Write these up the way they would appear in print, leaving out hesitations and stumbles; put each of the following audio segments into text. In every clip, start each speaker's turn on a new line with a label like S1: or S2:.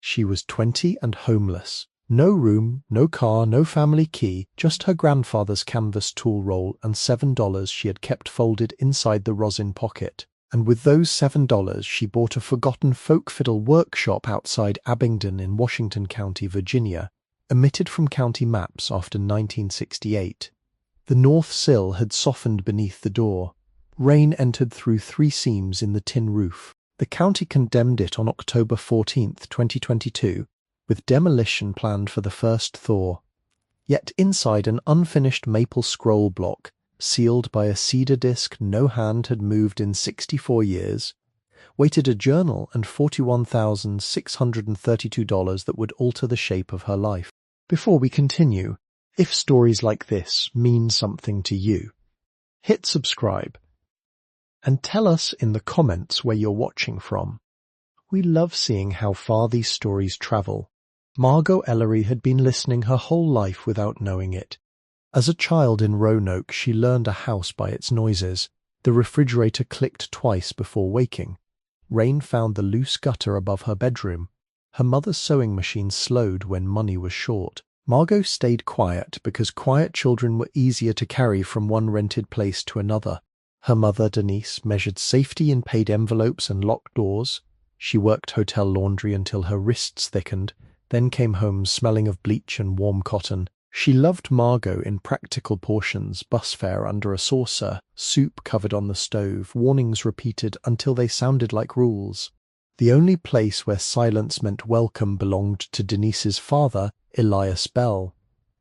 S1: She was 20 and homeless. No room, no car, no family key, just her grandfather's canvas tool roll and $7 she had kept folded inside the rosin pocket. And with those $7 she bought a forgotten folk-fiddle workshop outside Abingdon in Washington County, Virginia, omitted from county maps after 1968. The north sill had softened beneath the door. Rain entered through 3 seams in the tin roof. The county condemned it on October 14, 2022, with demolition planned for the first thaw. Yet inside an unfinished maple scroll block, sealed by a cedar disc no hand had moved in 64 years, waited a journal and $41,632 that would alter the shape of her life. Before we continue, if stories like this mean something to you, hit subscribe and tell us in the comments where you're watching from. We love seeing how far these stories travel. Margot Ellery had been listening her whole life without knowing it. As a child in Roanoke, she learned a house by its noises. The refrigerator clicked twice before waking. Rain found the loose gutter above her bedroom. Her mother's sewing machine slowed when money was short. Margot stayed quiet because quiet children were easier to carry from one rented place to another. Her mother, Denise, measured safety in paid envelopes and locked doors. She worked hotel laundry until her wrists thickened, then came home smelling of bleach and warm cotton. She loved Margot in practical portions, bus fare under a saucer, soup covered on the stove, warnings repeated until they sounded like rules. The only place where silence meant welcome belonged to Denise's father, Elias Bell.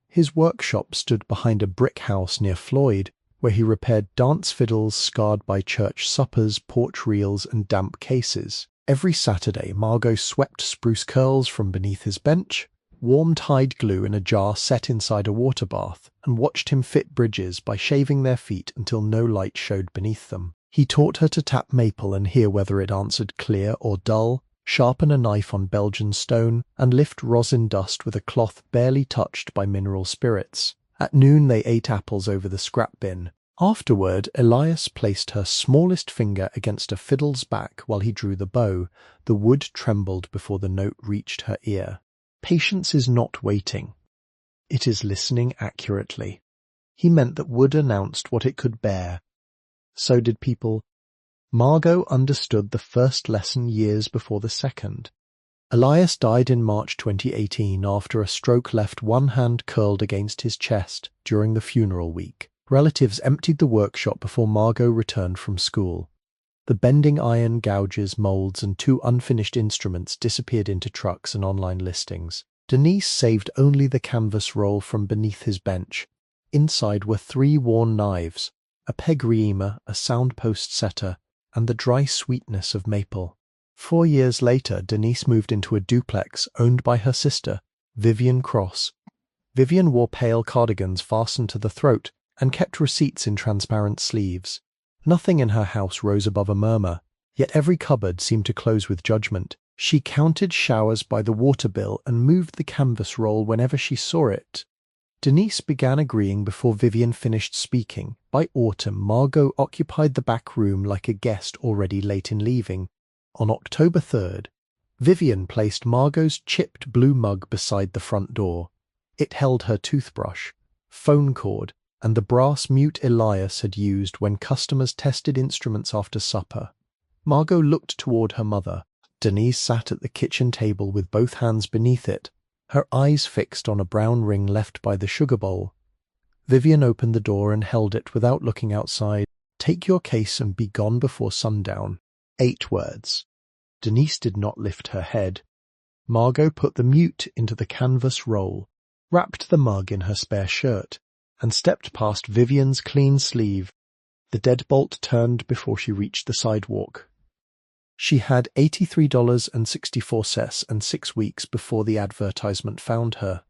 S1: His workshop stood behind a brick house near Floyd, where he repaired dance fiddles scarred by church suppers, porch reels, and damp cases. Every Saturday, Margot swept spruce curls from beneath his bench, warmed hide glue in a jar set inside a water bath, and watched him fit bridges by shaving their feet until no light showed beneath them. He taught her to tap maple and hear whether it answered clear or dull, sharpen a knife on Belgian stone, and lift rosin dust with a cloth barely touched by mineral spirits. At noon they ate apples over the scrap bin. Afterward, Elias placed her smallest finger against a fiddle's back while he drew the bow. The wood trembled before the note reached her ear. Patience is not waiting. It is listening accurately. He meant that wood announced what it could bear. So did people. Margot understood the first lesson years before the second. Elias died in March 2018 after a stroke left one hand curled against his chest during the funeral week. Relatives emptied the workshop before Margot returned from school. The bending iron, gouges, molds, and 2 unfinished instruments disappeared into trucks and online listings. Denise saved only the canvas roll from beneath his bench. Inside were 3 worn knives, a peg reamer, a soundpost setter, and the dry sweetness of maple. 4 years later, Denise moved into a duplex owned by her sister, Vivian Cross. Vivian wore pale cardigans fastened to the throat and kept receipts in transparent sleeves. Nothing in her house rose above a murmur, yet every cupboard seemed to close with judgment. She counted showers by the water bill and moved the canvas roll whenever she saw it. Denise began agreeing before Vivian finished speaking. By autumn, Margot occupied the back room like a guest already late in leaving. On October 3rd, Vivian placed Margot's chipped blue mug beside the front door. It held her toothbrush, phone cord, and the brass mute Elias had used when customers tested instruments after supper. Margot looked toward her mother. Denise sat at the kitchen table with both hands beneath it, her eyes fixed on a brown ring left by the sugar bowl. Vivian opened the door and held it without looking outside. "Take your case and be gone before sundown." 8 words. Denise did not lift her head. Margot put the mute into the canvas roll, wrapped the mug in her spare shirt, and stepped past Vivian's clean sleeve. The deadbolt turned before she reached the sidewalk. She had $83.64 and 6 weeks before the advertisement found her.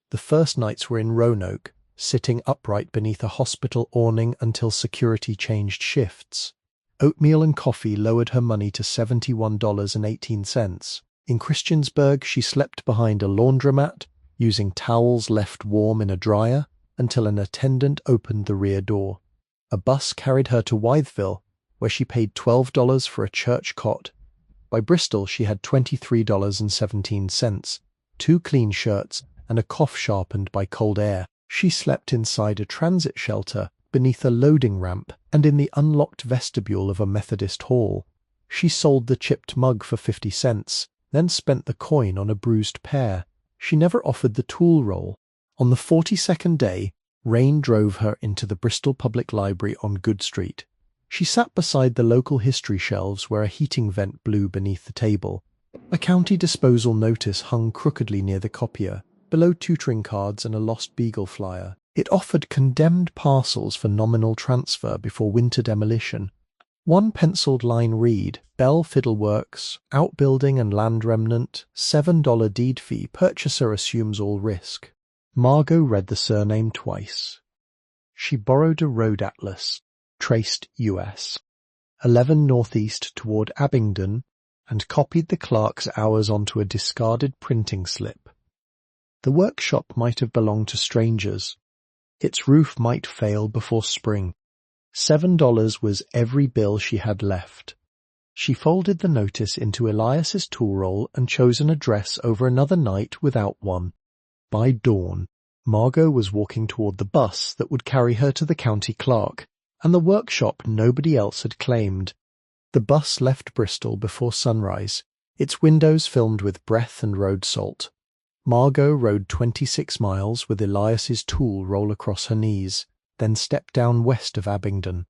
S1: The first nights were in Roanoke, sitting upright beneath a hospital awning until security changed shifts. Oatmeal and coffee lowered her money to $71.18. In Christiansburg, she slept behind a laundromat, using towels left warm in a dryer, until an attendant opened the rear door. A bus carried her to Wytheville, where she paid $12 for a church cot. By Bristol she had $23.17, 2 clean shirts, and a cough sharpened by cold air. She slept inside a transit shelter, beneath a loading ramp, and in the unlocked vestibule of a Methodist hall. She sold the chipped mug for 50 cents, then spent the coin on a bruised pear. She never offered the tool roll. On the 42nd day, rain drove her into the Bristol Public Library on Good Street. She sat beside the local history shelves where a heating vent blew beneath the table. A county disposal notice hung crookedly near the copier, below tutoring cards and a lost Beagle flyer. It offered condemned parcels for nominal transfer before winter demolition. One penciled line read, Bell Fiddle Works, outbuilding and land remnant, $7 deed fee, purchaser assumes all risk. Margot read the surname twice. She borrowed a road atlas, traced US, 11 northeast toward Abingdon, and copied the clerk's hours onto a discarded printing slip. The workshop might have belonged to strangers. Its roof might fail before spring. $7 was every bill she had left. She folded the notice into Elias's tool roll and chose an address over another night without one. By dawn, Margot was walking toward the bus that would carry her to the county clerk, and the workshop nobody else had claimed. The bus left Bristol before sunrise, its windows filmed with breath and road salt. Margot rode 26 miles with Elias's tool roll across her knees, then stepped down west of Abingdon.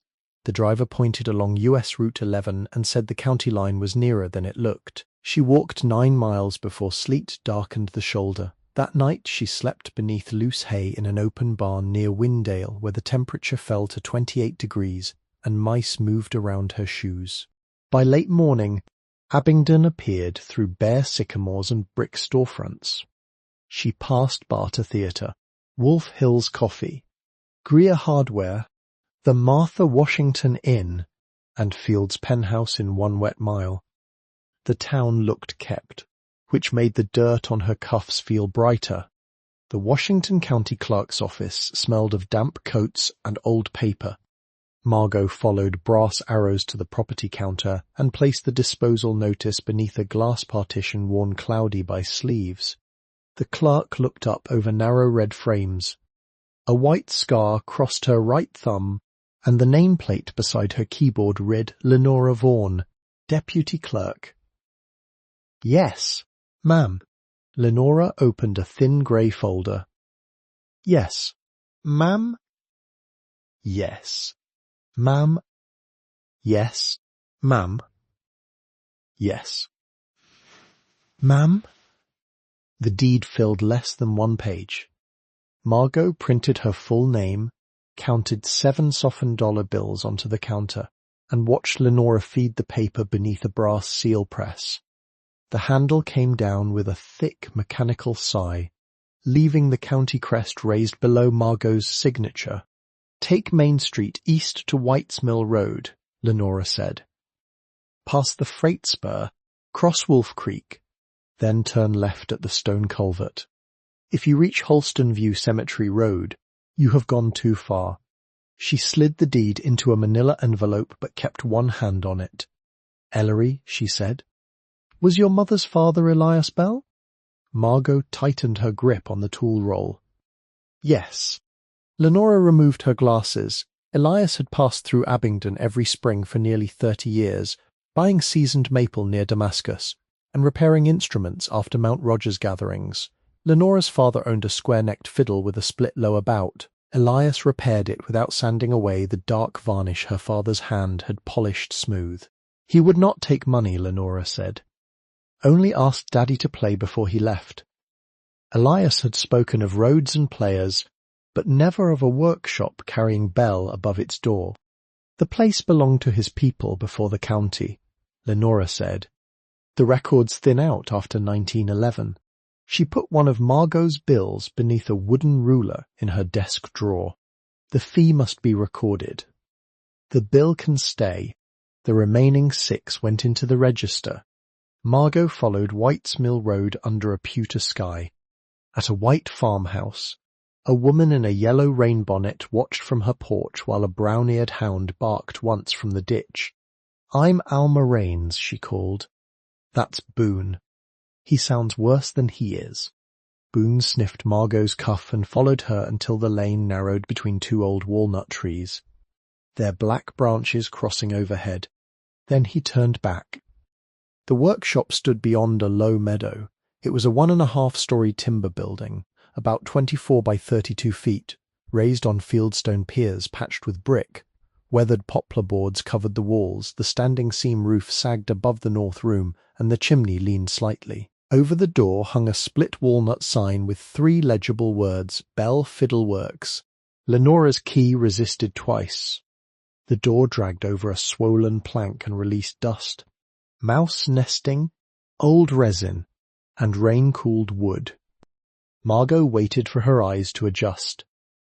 S1: The driver pointed along US Route 11 and said the county line was nearer than it looked. She walked 9 miles before sleet darkened the shoulder. That night she slept beneath loose hay in an open barn near Windale, where the temperature fell to 28 degrees and mice moved around her shoes. By late morning, Abingdon appeared through bare sycamores and brick storefronts. She passed Barter Theatre, Wolf Hill's Coffee, Greer Hardware, the Martha Washington Inn, and Field's Penhouse in 1 wet mile. The town looked kept, which made the dirt on her cuffs feel brighter. The Washington County Clerk's office smelled of damp coats and old paper. Margot followed brass arrows to the property counter and placed the disposal notice beneath a glass partition worn cloudy by sleeves. The clerk looked up over narrow red frames. A white scar crossed her right thumb, and the nameplate beside her keyboard read Lenora Vaughan, Deputy Clerk. Yes, ma'am. Lenora opened a thin grey folder. Yes, ma'am. Yes, ma'am. Yes, ma'am. Yes. Ma'am? The deed filled less than 1 page. Margot printed her full name, counted 7 softened dollar bills onto the counter, and watched Lenora feed the paper beneath a brass seal press. The handle came down with a thick mechanical sigh, leaving the county crest raised below Margot's signature. Take Main Street east to White's Mill Road, Lenora said. Past the freight spur, cross Wolf Creek, then turn left at the stone culvert. If you reach Holston View Cemetery Road, you have gone too far. She slid the deed into a manila envelope but kept one hand on it. Ellery, she said. Was your mother's father Elias Bell? Margot tightened her grip on the tool roll. Yes. Lenora removed her glasses. Elias had passed through Abingdon every spring for nearly 30 years, buying seasoned maple near Damascus, and repairing instruments after Mount Rogers gatherings. Lenora's father owned a square-necked fiddle with a split lower bout. Elias repaired it without sanding away the dark varnish her father's hand had polished smooth. He would not take money, Lenora said. Only asked Daddy to play before he left. Elias had spoken of roads and players, but never of a workshop carrying Bell above its door. The place belonged to his people before the county, Lenora said. The records thin out after 1911. She put one of Margot's bills beneath a wooden ruler in her desk drawer. The fee must be recorded. The bill can stay. The remaining 6 went into the register. Margot followed White's Mill Road under a pewter sky. At a white farmhouse, a woman in a yellow rainbonnet watched from her porch while a brown-eared hound barked once from the ditch. I'm Alma Raines, she called. That's Boone. He sounds worse than he is. Boone sniffed Margot's cuff and followed her until the lane narrowed between two old walnut trees, their black branches crossing overhead. Then he turned back. The workshop stood beyond a low meadow. It was a 1.5-story timber building, about 24 by 32 feet, raised on fieldstone piers patched with brick. Weathered poplar boards covered the walls, the standing seam roof sagged above the north room, and the chimney leaned slightly. Over the door hung a split walnut sign with 3 legible words, Bell Fiddle Works. Lenora's key resisted twice. The door dragged over a swollen plank and released dust. Mouse nesting, old resin, and rain-cooled wood. Margot waited for her eyes to adjust.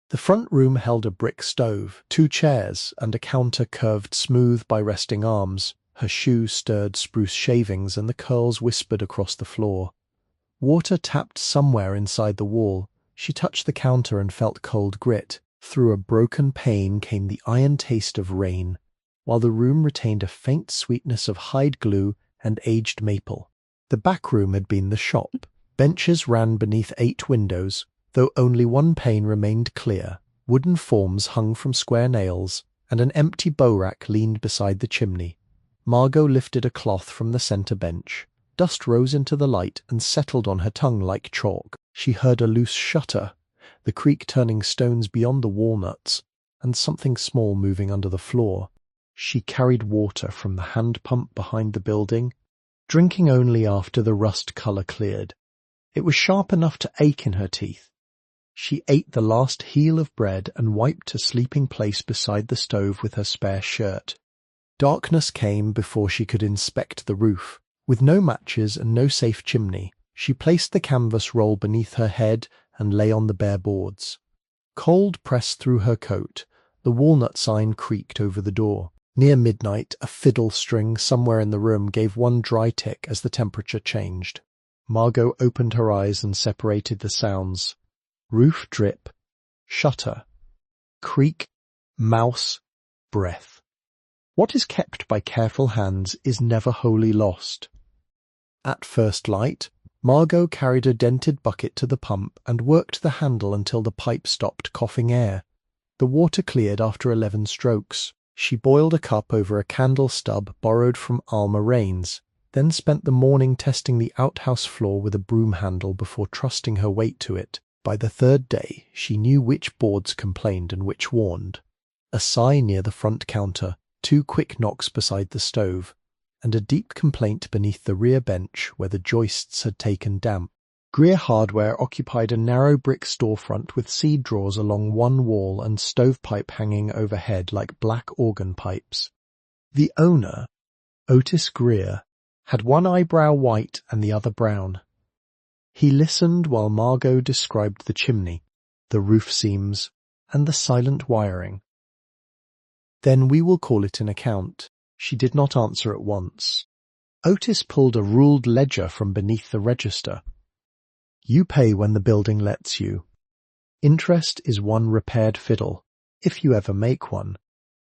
S1: The front room held a brick stove, 2 chairs, and a counter curved smooth by resting arms. Her shoe stirred spruce shavings and the curls whispered across the floor. Water tapped somewhere inside the wall. She touched the counter and felt cold grit. Through a broken pane came the iron taste of rain, while the room retained a faint sweetness of hide glue and aged maple. The back room had been the shop. Benches ran beneath 8 windows, though only one pane remained clear. Wooden forms hung from square nails, and an empty bow-rack leaned beside the chimney. Margot lifted a cloth from the centre bench. Dust rose into the light and settled on her tongue like chalk. She heard a loose shutter, the creak turning stones beyond the walnuts, and something small moving under the floor. She carried water from the hand pump behind the building, drinking only after the rust colour cleared. It was sharp enough to ache in her teeth. She ate the last heel of bread and wiped a sleeping place beside the stove with her spare shirt. Darkness came before she could inspect the roof. With no matches and no safe chimney, she placed the canvas roll beneath her head and lay on the bare boards. Cold pressed through her coat. The walnut sign creaked over the door. Near midnight, a fiddle string somewhere in the room gave one dry tick as the temperature changed. Margot opened her eyes and separated the sounds. Roof drip, shutter, creak, mouse, breath. What is kept by careful hands is never wholly lost. At first light, Margot carried a dented bucket to the pump and worked the handle until the pipe stopped coughing air. The water cleared after 11 strokes. She boiled a cup over a candle stub borrowed from Alma Raines, then spent the morning testing the outhouse floor with a broom handle before trusting her weight to it. By the 3rd day, she knew which boards complained and which warned. A sigh near the front counter, 2 quick knocks beside the stove, and a deep complaint beneath the rear bench where the joists had taken damp. Greer Hardware occupied a narrow brick storefront with seed drawers along one wall and stovepipe hanging overhead like black organ pipes. The owner, Otis Greer, had one eyebrow white and the other brown. He listened while Margot described the chimney, the roof seams, and the silent wiring. Then we will call it an account. She did not answer at once. Otis pulled a ruled ledger from beneath the register. You pay when the building lets you. Interest is 1 repaired fiddle, if you ever make one.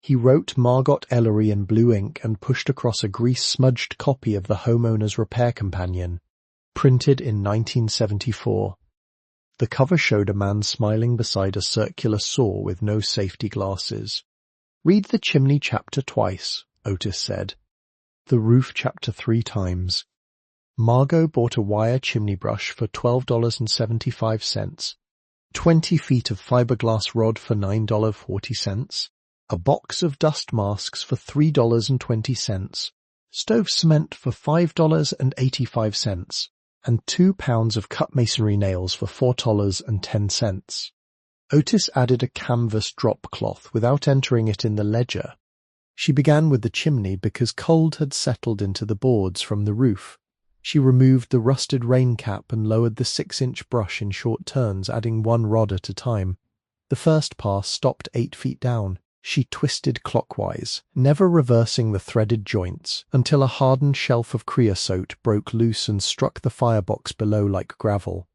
S1: He wrote Margot Ellery in blue ink and pushed across a grease-smudged copy of the Homeowner's Repair Companion, printed in 1974. The cover showed a man smiling beside a circular saw with no safety glasses. Read the chimney chapter twice, Otis said. The roof chapter 3 times. Margot bought a wire chimney brush for $12.75, 20 feet of fiberglass rod for $9.40, a box of dust masks for $3.20, stove cement for $5.85, and 2 pounds of cut masonry nails for $4.10. Otis added a canvas drop cloth without entering it in the ledger. She began with the chimney because cold had settled into the boards from the roof. She removed the rusted rain cap and lowered the 6-inch brush in short turns, adding 1 rod at a time. The first pass stopped 8 feet down. She twisted clockwise, never reversing the threaded joints, until a hardened shelf of creosote broke loose and struck the firebox below like gravel.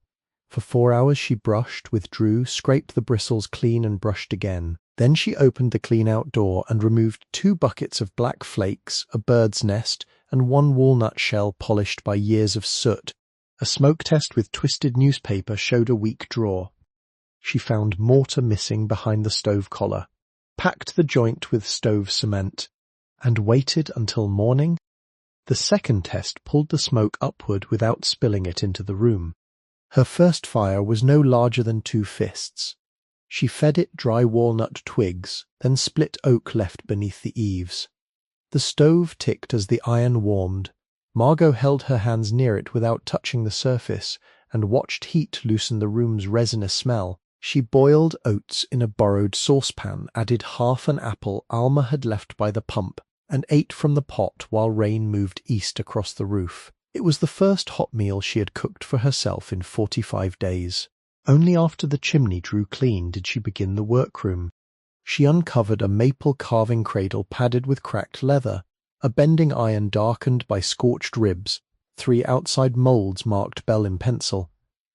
S1: For 4 hours she brushed, withdrew, scraped the bristles clean and brushed again. Then she opened the clean-out door and removed 2 buckets of black flakes, a bird's nest, and one walnut shell polished by years of soot. A smoke test with twisted newspaper showed a weak drawer. She found mortar missing behind the stove collar, packed the joint with stove cement, and waited until morning. The second test pulled the smoke upward without spilling it into the room. Her first fire was no larger than 2 fists. She fed it dry walnut twigs, then split oak left beneath the eaves. The stove ticked as the iron warmed. Margot held her hands near it without touching the surface, and watched heat loosen the room's resinous smell. She boiled oats in a borrowed saucepan, added half an apple Alma had left by the pump, and ate from the pot while rain moved east across the roof. It was the first hot meal she had cooked for herself in 45 days. Only after the chimney drew clean did she begin the workroom. She uncovered a maple carving cradle padded with cracked leather, a bending iron darkened by scorched ribs, 3 outside moulds marked Bell in pencil,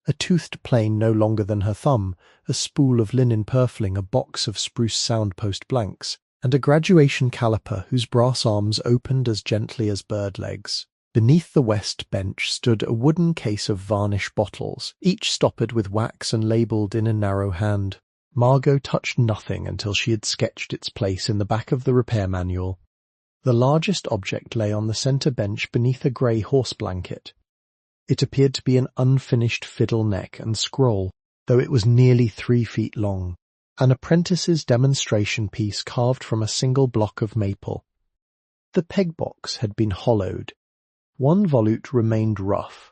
S1: a toothed plane no longer than her thumb, a spool of linen purfling, a box of spruce soundpost blanks, and a graduation caliper whose brass arms opened as gently as bird legs. Beneath the west bench stood a wooden case of varnish bottles, each stoppered with wax and labelled in a narrow hand. Margot touched nothing until she had sketched its place in the back of the repair manual. The largest object lay on the centre bench beneath a grey horse blanket. It appeared to be an unfinished fiddle neck and scroll, though it was nearly 3 feet long, an apprentice's demonstration piece carved from a single block of maple. The peg box had been hollowed. One volute remained rough.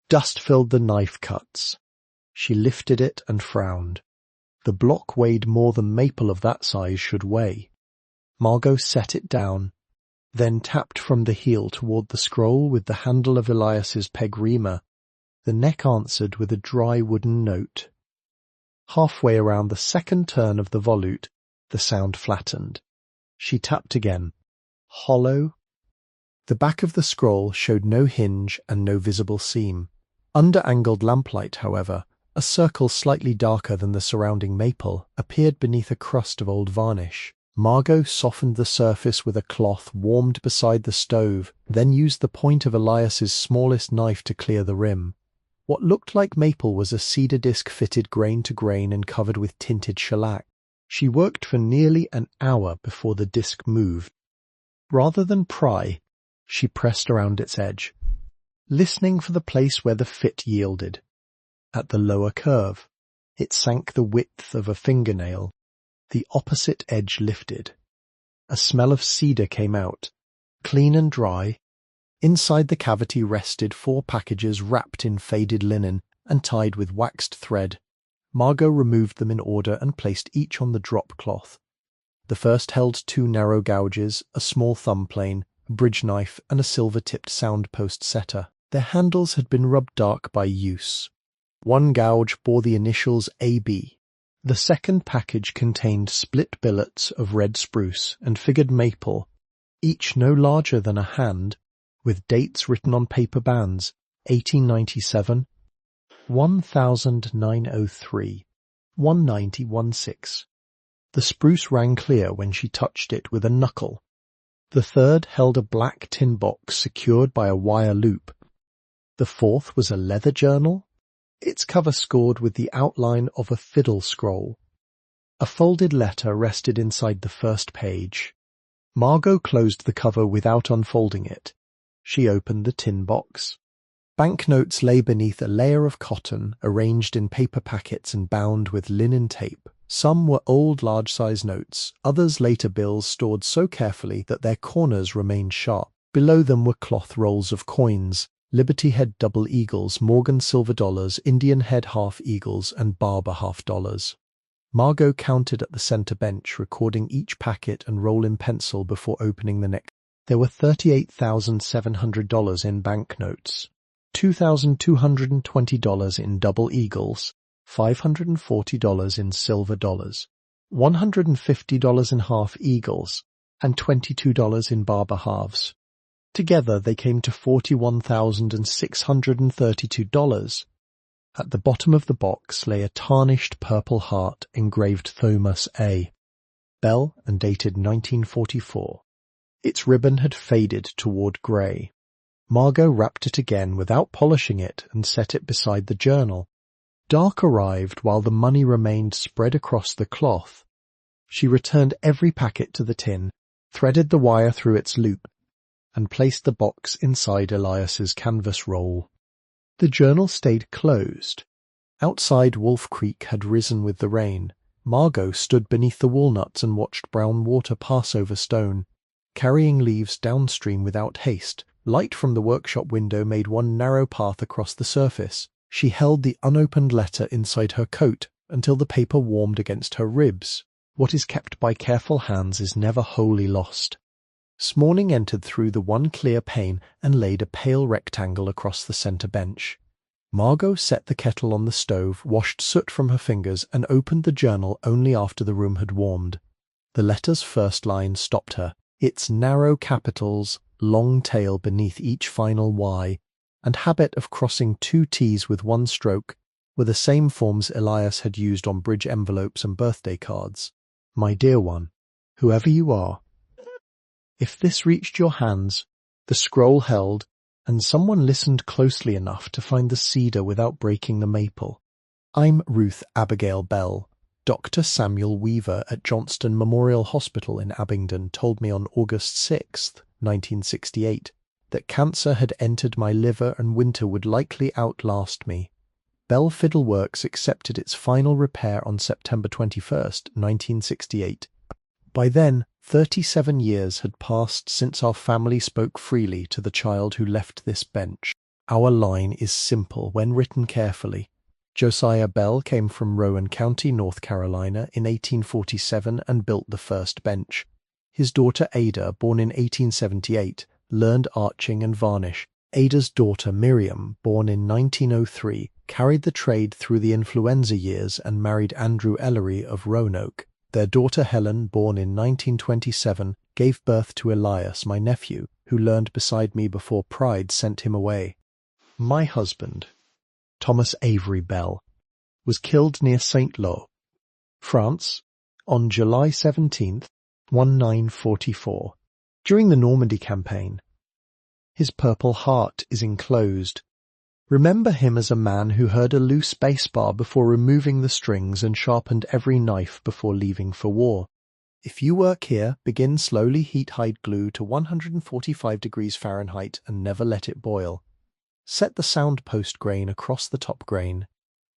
S1: Dust filled the knife cuts. She lifted it and frowned. The block weighed more than maple of that size should weigh. Margot set it down, then tapped from the heel toward the scroll with the handle of Elias's peg reamer. The neck answered with a dry wooden note. Halfway around the second turn of the volute, the sound flattened. She tapped again. Hollow. The back of the scroll showed no hinge and no visible seam. Under angled lamplight, however, a circle slightly darker than the surrounding maple appeared beneath a crust of old varnish. Margot softened the surface with a cloth warmed beside the stove, then used the point of Elias's smallest knife to clear the rim. What looked like maple was a cedar disc fitted grain to grain and covered with tinted shellac. She worked for nearly an hour before the disc moved. Rather than pry, she pressed around its edge, listening for the place where the fit yielded. At the lower curve, it sank the width of a fingernail. The opposite edge lifted. A smell of cedar came out, clean and dry. Inside the cavity rested 4 packages wrapped in faded linen and tied with waxed thread. Margot removed them in order and placed each on the drop cloth. The first held 2 narrow gouges, a small thumb plane, a bridge knife, and a silver-tipped soundpost setter. Their handles had been rubbed dark by use. One gouge bore the initials AB. The second package contained split billets of red spruce and figured maple, each no larger than a hand, with dates written on paper bands, 1897, 1903, 19016. The spruce rang clear when she touched it with a knuckle. The third held a black tin box secured by a wire loop. The fourth was a leather journal, its cover scored with the outline of a fiddle scroll. A folded letter rested inside the first page. Margot closed the cover without unfolding it. She opened the tin box. Banknotes lay beneath a layer of cotton, arranged in paper packets and bound with linen tape. Some were old large-size notes, others later bills stored so carefully that their corners remained sharp. Below them were cloth rolls of coins, Liberty Head double eagles, Morgan silver dollars, Indian Head half eagles, and Barber half dollars. Margot counted at the centre bench, recording each packet and roll in pencil before opening the next. There were $38,700 in banknotes, $2,220 in double eagles, $540 in silver dollars, $150 in half eagles, and $22 in Barber halves. Together they came to $41,632. At the bottom of the box lay a tarnished purple heart engraved Thomas A. Bell and dated 1944. Its ribbon had faded toward grey. Margot wrapped it again without polishing it and set it beside the journal. Dark arrived while the money remained spread across the cloth. She returned every packet to the tin, threaded the wire through its loop, and placed the box inside Elias's canvas roll. The journal stayed closed. Outside Wolf Creek had risen with the rain. Margot stood beneath the walnuts and watched brown water pass over stone, carrying leaves downstream without haste. Light from the workshop window made one narrow path across the surface. She held the unopened letter inside her coat until the paper warmed against her ribs. What is kept by careful hands is never wholly lost. Morning entered through the one clear pane and laid a pale rectangle across the centre bench. Margot set the kettle on the stove, washed soot from her fingers, and opened the journal only after the room had warmed. The letter's first line stopped her. Its narrow capitals, long tail beneath each final Y, and habit of crossing two T's with one stroke were the same forms Elias had used on bridge envelopes and birthday cards. My dear one, whoever you are, if this reached your hands, the scroll held, and someone listened closely enough to find the cedar without breaking the maple. I'm Ruth Abigail Bell. Dr. Samuel Weaver at Johnston Memorial Hospital in Abingdon told me on August 6, 1968, that cancer had entered my liver and winter would likely outlast me. Bell Fiddleworks accepted its final repair on September 21, 1968. By then, 37 years had passed since our family spoke freely to the child who left this bench. Our line is simple when written carefully. Josiah Bell came from Rowan County, North Carolina, in 1847 and built the first bench. His daughter Ada, born in 1878, learned arching and varnish. Ada's daughter Miriam, born in 1903, carried the trade through the influenza years and married Andrew Ellery of Roanoke. Their daughter Helen, born in 1927, gave birth to Elias, my nephew, who learned beside me before pride sent him away. My husband, Thomas Avery Bell, was killed near Saint-Lô, France, on July 17, 1944, during the Normandy campaign. His Purple Heart is enclosed. Remember him as a man who heard a loose bass bar before removing the strings and sharpened every knife before leaving for war. If you work here, begin slowly heat hide glue to 145 degrees Fahrenheit and never let it boil. Set the sound post grain across the top grain.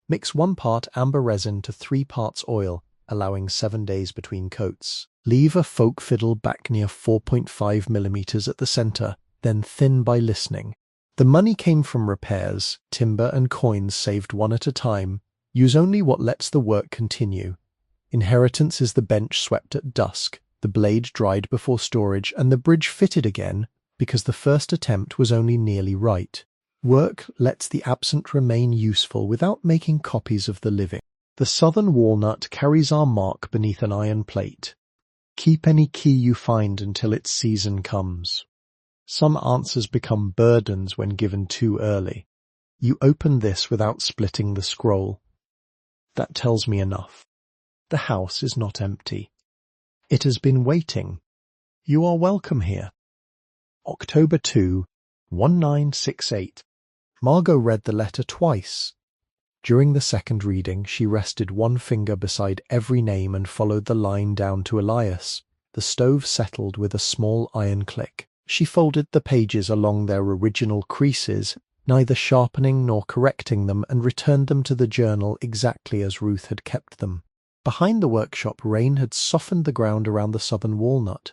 S1: Mix 1 part amber resin to 3 parts oil, allowing 7 days between coats. Leave a folk fiddle back near 4.5 mm at the center, then thin by listening. The money came from repairs, timber and coins saved one at a time. Use only what lets the work continue. Inheritance is the bench swept at dusk, the blade dried before storage, and the bridge fitted again because the first attempt was only nearly right. Work lets the absent remain useful without making copies of the living. The southern walnut carries our mark beneath an iron plate. Keep any key you find until its season comes. Some answers become burdens when given too early. You open this without splitting the scroll. That tells me enough. The house is not empty. It has been waiting. You are welcome here. October 2, 1968. Margot read the letter twice. During the second reading, she rested one finger beside every name and followed the line down to Elias. The stove settled with a small iron click. She folded the pages along their original creases, neither sharpening nor correcting them, and returned them to the journal exactly as Ruth had kept them. Behind the workshop, rain had softened the ground around the southern walnut.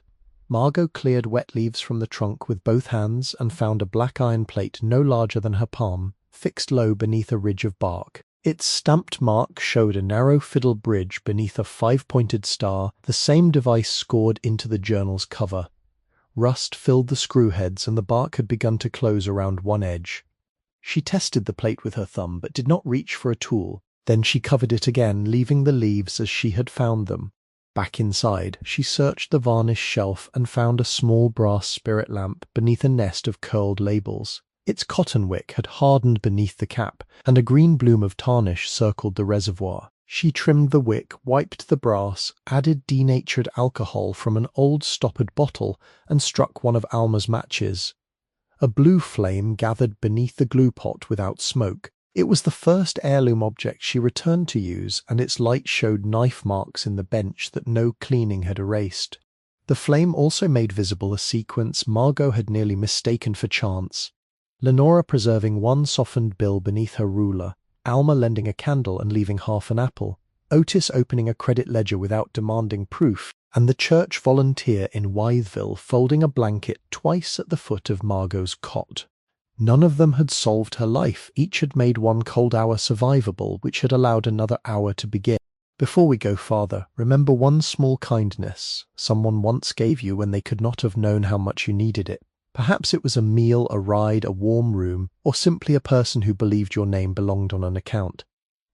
S1: Margot cleared wet leaves from the trunk with both hands and found a black iron plate no larger than her palm, fixed low beneath a ridge of bark. Its stamped mark showed a narrow fiddle bridge beneath a 5-pointed star, the same device scored into the journal's cover. Rust filled the screw heads and the bark had begun to close around one edge. She tested the plate with her thumb but did not reach for a tool. Then she covered it again, leaving the leaves as she had found them. Back inside, she searched the varnish shelf and found a small brass spirit lamp beneath a nest of curled labels. Its cotton wick had hardened beneath the cap, and a green bloom of tarnish circled the reservoir. She trimmed the wick, wiped the brass, added denatured alcohol from an old stoppered bottle, and struck one of Alma's matches. A blue flame gathered beneath the glue pot without smoke. It was the first heirloom object she returned to use, and its light showed knife marks in the bench that no cleaning had erased. The flame also made visible a sequence Margot had nearly mistaken for chance. Lenora preserving one softened bill beneath her ruler, Alma lending a candle and leaving half an apple, Otis opening a credit ledger without demanding proof, and the church volunteer in Wytheville folding a blanket twice at the foot of Margot's cot. None of them had solved her life. Each had made one cold hour survivable, which had allowed another hour to begin. Before we go farther, remember one small kindness someone once gave you when they could not have known how much you needed it. Perhaps it was a meal, a ride, a warm room, or simply a person who believed your name belonged on an account.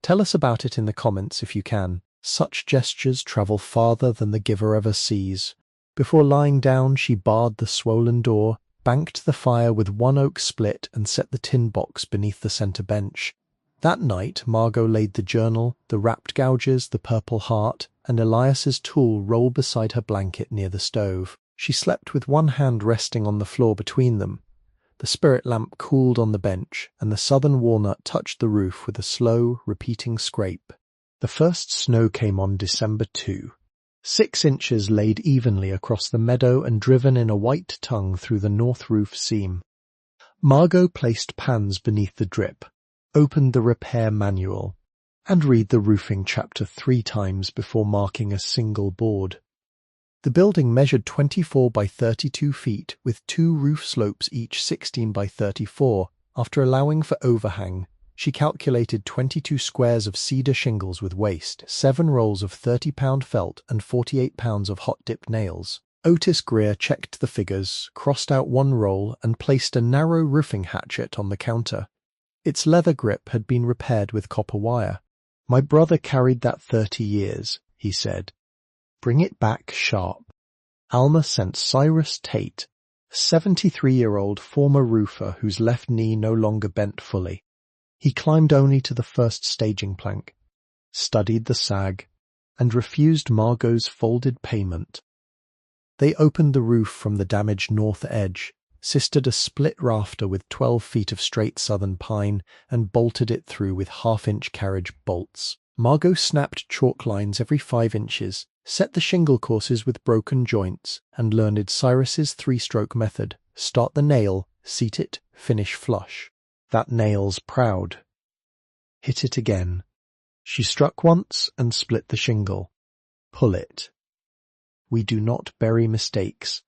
S1: Tell us about it in the comments if you can. Such gestures travel farther than the giver ever sees. Before lying down, she barred the swollen door, banked the fire with one oak split, and set the tin box beneath the centre bench. That night Margot laid the journal, the wrapped gouges, the purple heart, and Elias's tool rolled beside her blanket near the stove. She slept with one hand resting on the floor between them. The spirit lamp cooled on the bench, and the southern walnut touched the roof with a slow, repeating scrape. The first snow came on December 2. 6 inches laid evenly across the meadow and driven in a white tongue through the north roof seam. Margot placed pans beneath the drip, opened the repair manual, and read the roofing chapter 3 times before marking a single board. The building measured 24 by 32 feet, with 2 roof slopes each 16 by 34. After allowing for overhang, she calculated 22 squares of cedar shingles with waste, 7 rolls of 30-pound felt, and 48 pounds of hot-dipped nails. Otis Greer checked the figures, crossed out 1 roll, and placed a narrow roofing hatchet on the counter. Its leather grip had been repaired with copper wire. "My brother carried that 30 years, he said. Bring it back sharp." Alma sent Cyrus Tate, a 73-year-old former roofer whose left knee no longer bent fully. He climbed only to the first staging plank, studied the sag, and refused Margot's folded payment. They opened the roof from the damaged north edge, sistered a split rafter with 12 feet of straight southern pine, and bolted it through with half-inch carriage bolts. Margot snapped chalk lines every 5 inches, set the shingle courses with broken joints, and learned Cyrus's 3-stroke method. Start the nail, seat it, finish flush. That nail's proud. Hit it again. She struck once and split the shingle. Pull it. We do not bury mistakes.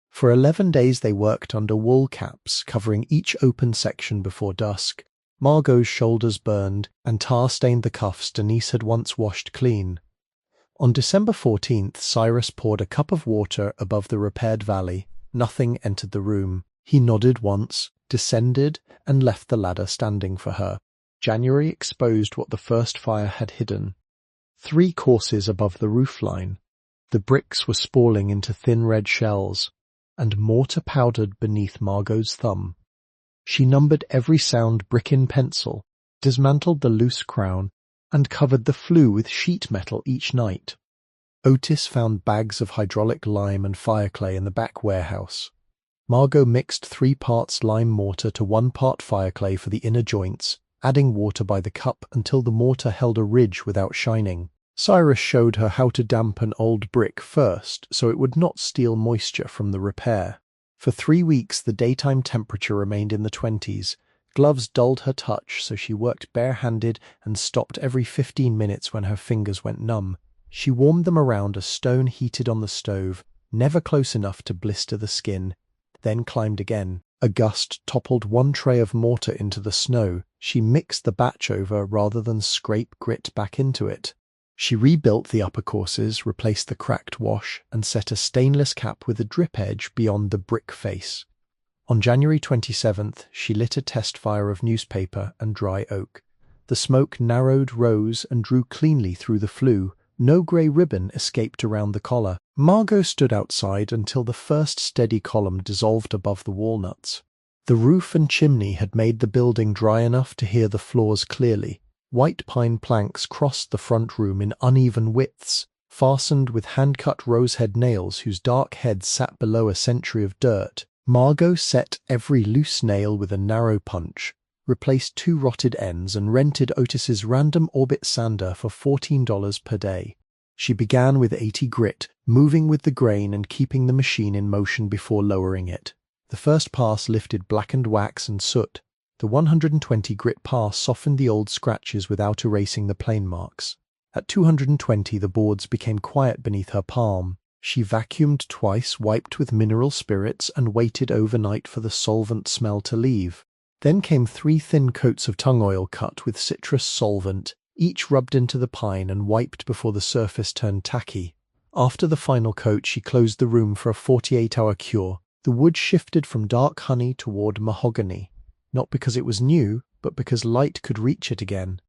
S1: For 11 days they worked under wool caps, covering each open section before dusk. Margot's shoulders burned, and tar stained the cuffs Denise had once washed clean. On December 14th, Cyrus poured a cup of water above the repaired valley. Nothing entered the room. He nodded once, descended, and left the ladder standing for her. January exposed what the first fire had hidden. 3 courses above the roofline. The bricks were spalling into thin red shells, and mortar powdered beneath Margot's thumb. She numbered every sound brick in pencil, dismantled the loose crown, and covered the flue with sheet metal each night. Otis found bags of hydraulic lime and fire clay in the back warehouse. Margot mixed 3 parts lime mortar to 1 part fire clay for the inner joints, adding water by the cup until the mortar held a ridge without shining. Cyrus showed her how to dampen old brick first, so it would not steal moisture from the repair. For 3 weeks the daytime temperature remained in the 20s. Gloves dulled her touch, so she worked barehanded and stopped every 15 minutes when her fingers went numb. She warmed them around a stone heated on the stove, never close enough to blister the skin, then climbed again. A gust toppled 1 tray of mortar into the snow. She mixed the batch over rather than scrape grit back into it. She rebuilt the upper courses, replaced the cracked wash, and set a stainless cap with a drip edge beyond the brick face. On January 27th, she lit a test fire of newspaper and dry oak. The smoke narrowed, rose, and drew cleanly through the flue. No grey ribbon escaped around the collar. Margot stood outside until the first steady column dissolved above the walnuts. The roof and chimney had made the building dry enough to hear the floors clearly. White pine planks crossed the front room in uneven widths, fastened with hand-cut rosehead nails whose dark heads sat below a century of dirt. Margot set every loose nail with a narrow punch, replaced 2 rotted ends, and rented Otis's random orbit sander for $14 per day. She began with 80 grit, moving with the grain and keeping the machine in motion before lowering it. The first pass lifted blackened wax and soot. The 120 grit pass softened the old scratches without erasing the plane marks. At 220 the boards became quiet beneath her palm. She vacuumed twice, wiped with mineral spirits, and waited overnight for the solvent smell to leave. Then came 3 thin coats of tung oil cut with citrus solvent, each rubbed into the pine and wiped before the surface turned tacky. After the final coat she closed the room for a 48-hour cure. The wood shifted from dark honey toward mahogany, not because it was new, but because light could reach it again.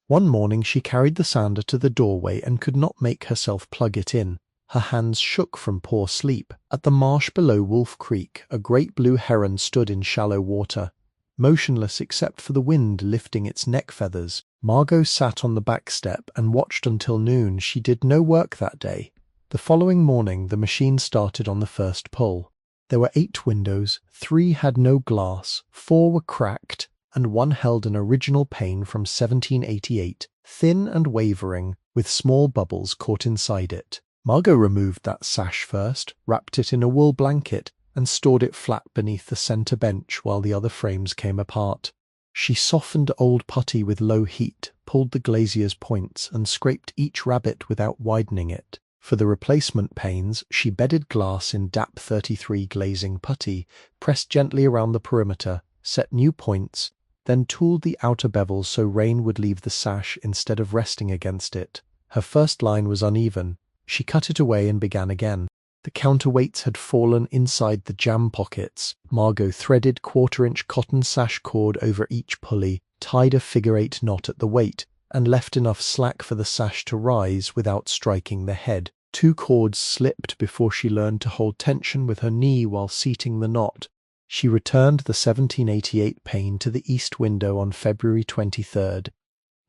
S1: One morning she carried the sander to the doorway and could not make herself plug it in. Her hands shook from poor sleep. At the marsh below Wolf Creek, a great blue heron stood in shallow water, motionless except for the wind lifting its neck feathers. Margot sat on the back step and watched until noon. She did no work that day. The following morning the machine started on the first pull. There were 8 windows, 3 had no glass, 4 were cracked, and 1 held an original pane from 1788, thin and wavering, with small bubbles caught inside it. Margot removed that sash first, wrapped it in a wool blanket, and stored it flat beneath the centre bench while the other frames came apart. She softened old putty with low heat, pulled the glazier's points, and scraped each rabbet without widening it. For the replacement panes, she bedded glass in DAP 33 glazing putty, pressed gently around the perimeter, set new points, then tooled the outer bevels so rain would leave the sash instead of resting against it. Her first line was uneven. She cut it away and began again. The counterweights had fallen inside the jam pockets. Margot threaded 1/4-inch cotton sash cord over each pulley, tied a figure-8 knot at the weight, and left enough slack for the sash to rise without striking the head. 2 cords slipped before she learned to hold tension with her knee while seating the knot. She returned the 1788 pane to the east window on February 23rd.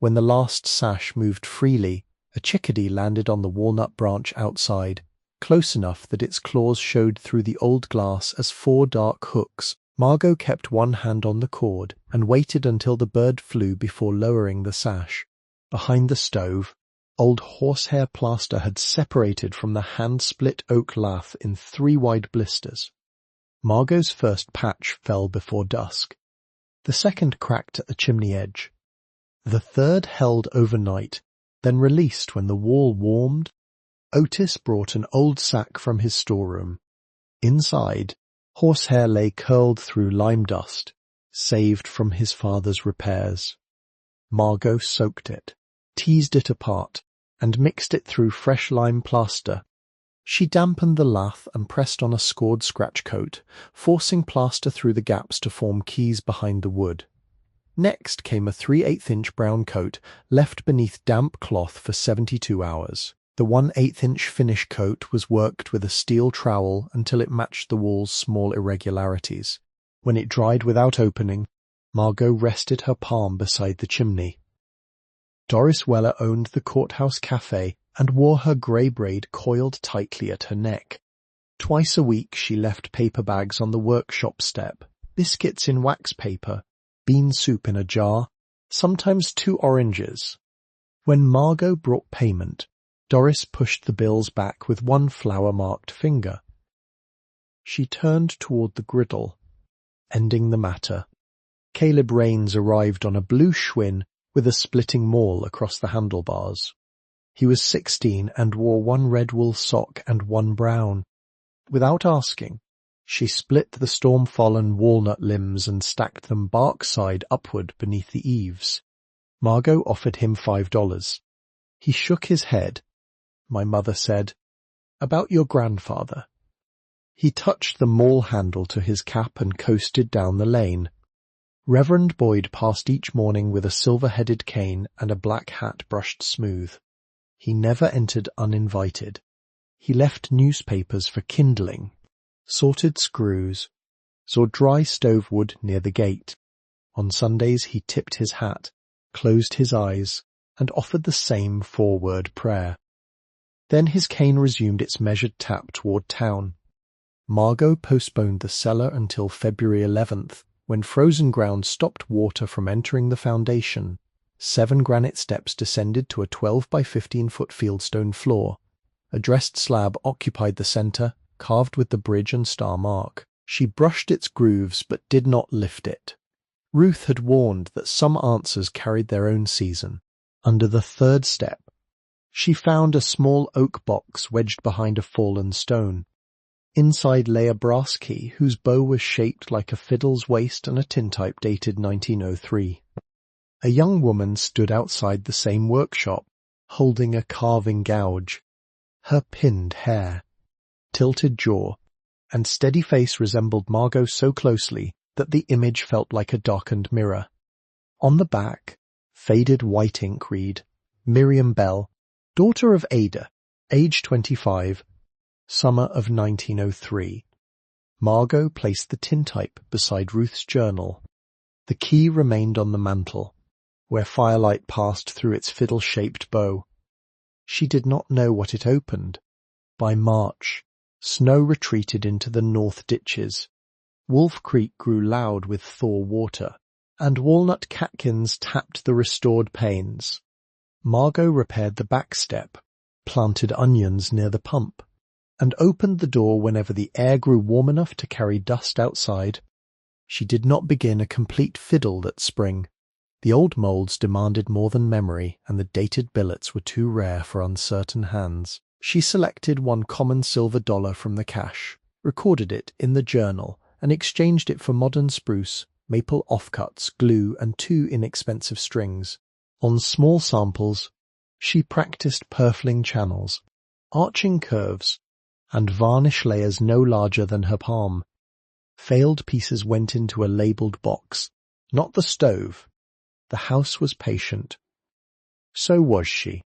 S1: When the last sash moved freely, a chickadee landed on the walnut branch outside, close enough that its claws showed through the old glass as 4 dark hooks. Margot kept one hand on the cord and waited until the bird flew before lowering the sash. Behind the stove, old horsehair plaster had separated from the hand-split oak lath in 3 wide blisters. Margot's first patch fell before dusk. The second cracked at the chimney edge. The third held overnight, then released when the wall warmed. Otis brought an old sack from his storeroom. Inside, horsehair lay curled through lime dust, saved from his father's repairs. Margot soaked it, teased it apart, and mixed it through fresh lime plaster. She dampened the lath and pressed on a scored scratch coat, forcing plaster through the gaps to form keys behind the wood. Next came a 3/8-inch brown coat, left beneath damp cloth for 72 hours. The 1/8-inch finish coat was worked with a steel trowel until it matched the wall's small irregularities. When it dried without opening, Margot rested her palm beside the chimney. Doris Weller owned the Courthouse Cafe and wore her grey braid coiled tightly at her neck. Twice a week she left paper bags on the workshop step, biscuits in wax paper, bean soup in a jar, sometimes 2 oranges. When Margot brought payment, Doris pushed the bills back with 1 flower-marked finger. She turned toward the griddle, ending the matter. Caleb Raines arrived on a blue Schwinn with a splitting maul across the handlebars. He was 16 and wore 1 red wool sock and 1 brown. Without asking, she split the storm-fallen walnut limbs and stacked them bark side upward beneath the eaves. Margot offered him $5. He shook his head. My mother said, "About your grandfather." He touched the maul handle to his cap and coasted down the lane. Reverend Boyd passed each morning with a silver-headed cane and a black hat brushed smooth. He never entered uninvited. He left newspapers for kindling, sorted screws, saw dry stove wood near the gate. On Sundays he tipped his hat, closed his eyes, and offered the same four-word prayer. Then his cane resumed its measured tap toward town. Margot postponed the cellar until February 11th, when frozen ground stopped water from entering the foundation. 7 granite steps descended to a 12 by 15-foot fieldstone floor. A dressed slab occupied the center, carved with the bridge and star mark. She brushed its grooves but did not lift it. Ruth had warned that some answers carried their own season. Under the 3rd step, she found a small oak box wedged behind a fallen stone. Inside lay a brass key whose bow was shaped like a fiddle's waist and a tintype dated 1903. A young woman stood outside the same workshop, holding a carving gouge. Her pinned hair, tilted jaw, and steady face resembled Margot so closely that the image felt like a darkened mirror. On the back, faded white ink read, Miriam Bell, daughter of Ada, age 25, summer of 1903. Margot placed the tintype beside Ruth's journal. The key remained on the mantel, where firelight passed through its fiddle-shaped bow. She did not know what it opened. By March, snow retreated into the north ditches. Wolf Creek grew loud with thaw water, and walnut catkins tapped the restored panes. Margot repaired the back step, planted onions near the pump, and opened the door whenever the air grew warm enough to carry dust outside. She did not begin a complete fiddle that spring. The old moulds demanded more than memory, and the dated billets were too rare for uncertain hands. She selected one common silver dollar from the cache, recorded it in the journal, and exchanged it for modern spruce, maple offcuts, glue, and 2 inexpensive strings. On small samples, she practiced purfling channels, arching curves, and varnish layers no larger than her palm. Failed pieces went into a labelled box, not the stove. The house was patient. So was she.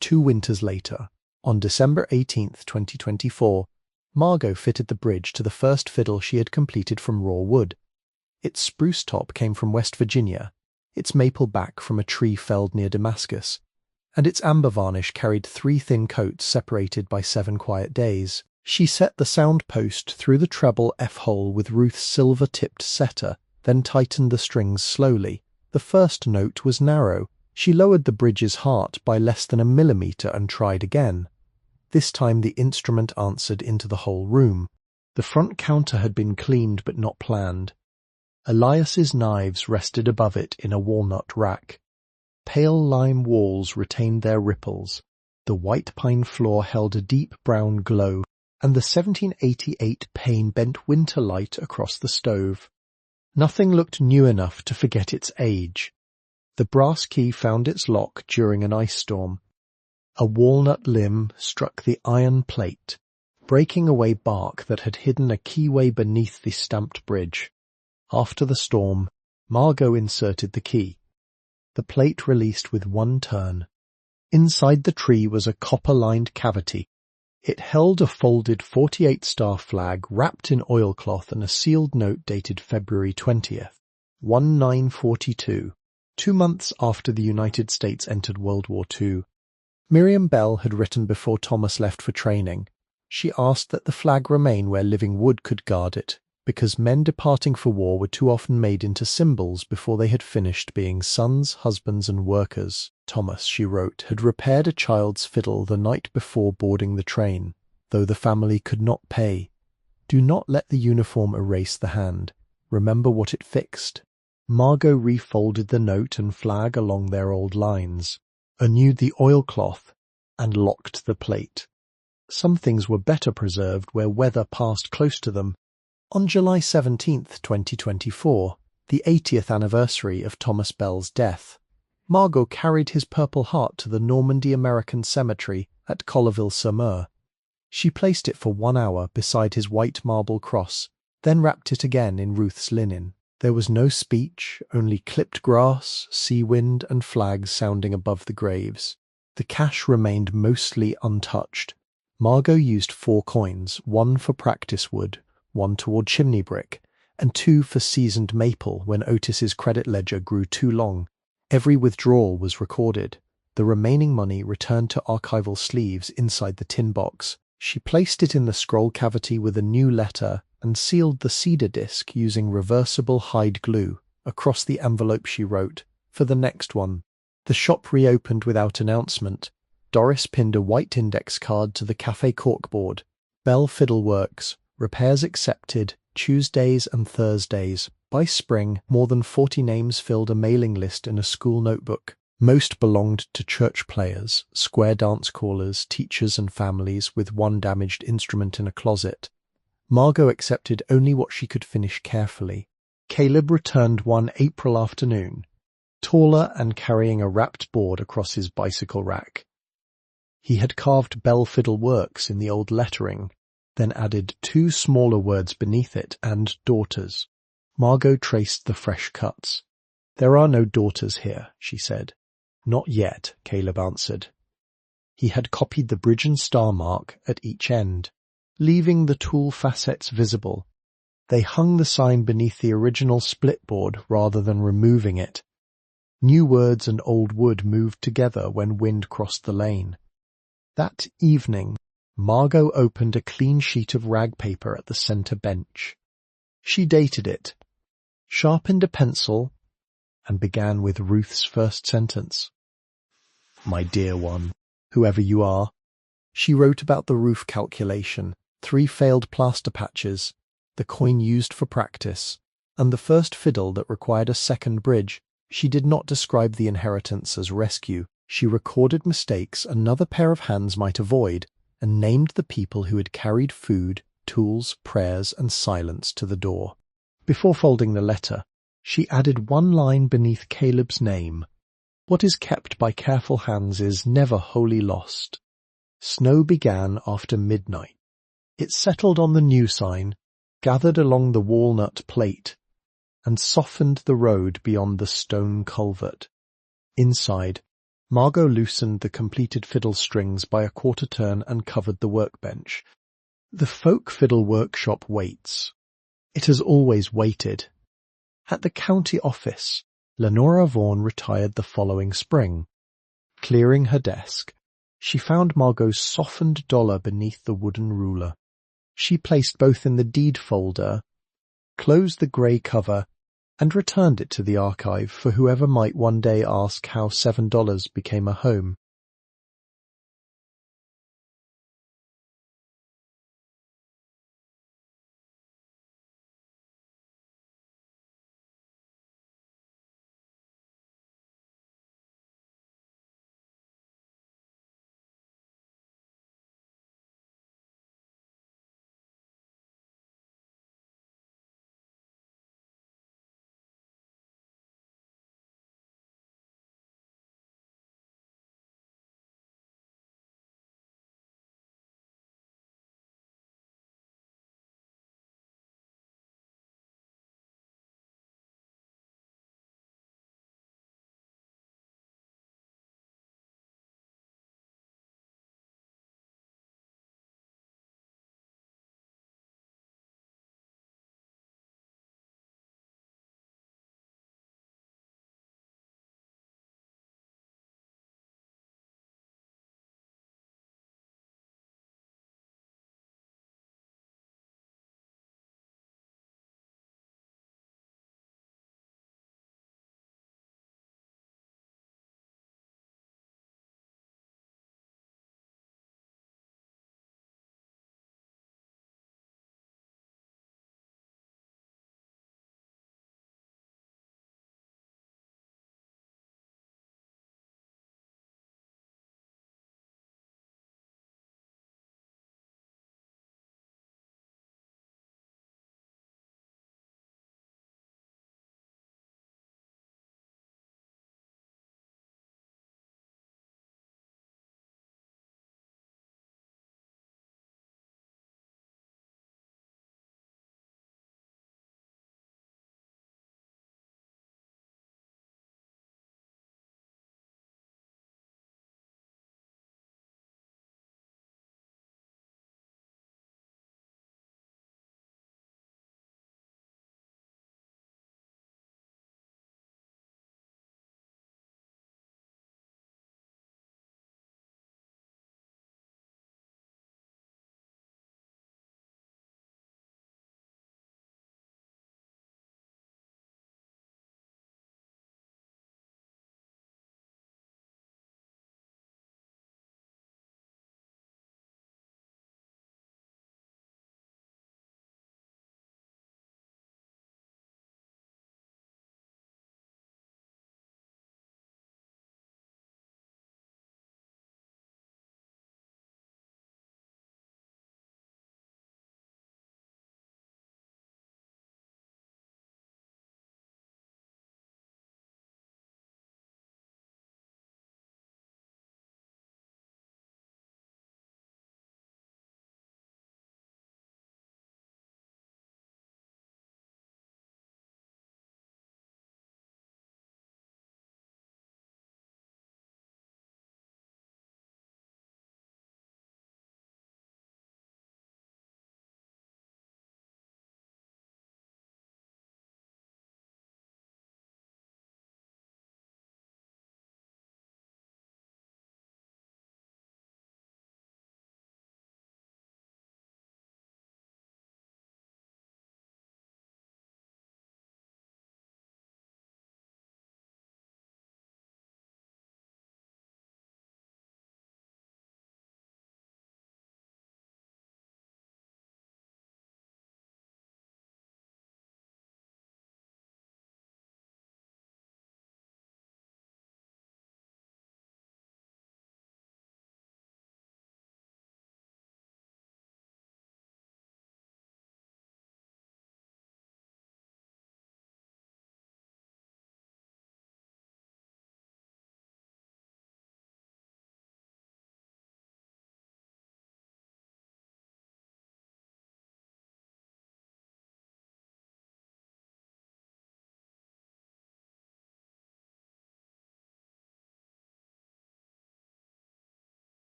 S1: 2 winters later, on December 18th, 2024, Margot fitted the bridge to the first fiddle she had completed from raw wood. Its spruce top came from West Virginia, its maple back from a tree felled near Damascus, and its amber varnish carried 3 thin coats separated by 7 quiet days. She set the sound post through the treble F-hole with Ruth's silver-tipped setter, then tightened the strings slowly. The first note was narrow. She lowered the bridge's heart by less than a millimetre and tried again. This time the instrument answered into the whole room. The front counter had been cleaned but not planned. Elias's knives rested above it in a walnut rack. Pale lime walls retained their ripples. The white pine floor held a deep brown glow, and the 1788 pane bent winter light across the stove. Nothing looked new enough to forget its age. The brass key found its lock during an ice storm. A walnut limb struck the iron plate, breaking away bark that had hidden a keyway beneath the stamped bridge. After the storm, Margot inserted the key. The plate released with one turn. Inside the tree was a copper-lined cavity. It held a folded 48-star flag wrapped in oilcloth and a sealed note dated February 20th, 1942, 2 months after the United States entered World War II. Miriam Bell had written before Thomas left for training. She asked that the flag remain where living wood could guard it, because men departing for war were too often made into symbols before they had finished being sons, husbands, and workers. Thomas, she wrote, had repaired a child's fiddle the night before boarding the train, though the family could not pay. Do not let the uniform erase the hand. Remember what it fixed. Margot refolded the note and flag along their old lines, renewed the oilcloth, and locked the plate. Some things were better preserved where weather passed close to them. On July 17, 2024, the 80th anniversary of Thomas Bell's death, Margot carried his Purple Heart to the Normandy American Cemetery at Colleville-sur-Mer. She placed it for 1 hour beside his white marble cross, then wrapped it again in Ruth's linen. There was no speech, only clipped grass, sea wind, and flags sounding above the graves. The cache remained mostly untouched. Margot used 4 coins, 1 for practice wood, 1 toward chimney brick, and 2 for seasoned maple when Otis's credit ledger grew too long. Every withdrawal was recorded. The remaining money returned to archival sleeves inside the tin box. She placed it in the scroll cavity with a new letter and sealed the cedar disc using reversible hide glue. Across the envelope she wrote, "For the next one." The shop reopened without announcement. Doris pinned a white index card to the cafe corkboard. Bell Fiddle Works. Repairs accepted. Tuesdays and Thursdays. By spring, more than 40 names filled a mailing list in a school notebook. Most belonged to church players, square dance callers, teachers and families with one damaged instrument in a closet. Margot accepted only what she could finish carefully. Caleb returned one April afternoon, taller and carrying a wrapped board across his bicycle rack. He had carved Bell Fiddle Works in the old lettering, then added 2 smaller words beneath it and daughters. Margot traced the fresh cuts. "There are no daughters here," she said. "Not yet," Caleb answered. He had copied the bridge and star mark at each end, leaving the tool facets visible. They hung the sign beneath the original splitboard rather than removing it. New words and old wood moved together when wind crossed the lane. That evening, Margot opened a clean sheet of rag paper at the centre bench. She dated it, sharpened a pencil, and began with Ruth's first sentence. "My dear one, whoever you are." She wrote about the roof calculation, 3 failed plaster patches, the coin used for practice, and the first fiddle that required a second bridge. She did not describe the inheritance as rescue. She recorded mistakes another pair of hands might avoid, and named the people who had carried food, tools, prayers, and silence to the door. Before folding the letter, she added one line beneath Caleb's name. "What is kept by careful hands is never wholly lost." Snow began after midnight. It settled on the new sign, gathered along the walnut plate, and softened the road beyond the stone culvert. Inside, Margot loosened the completed fiddle strings by a quarter turn and covered the workbench. The folk-fiddle workshop waits. It has always waited. At the county office, Lenora Vaughan retired the following spring. Clearing her desk, she found Margot's softened dollar beneath the wooden ruler. She placed both in the deed folder, closed the grey cover, and returned it to the archive for whoever might one day ask how $7 became a home.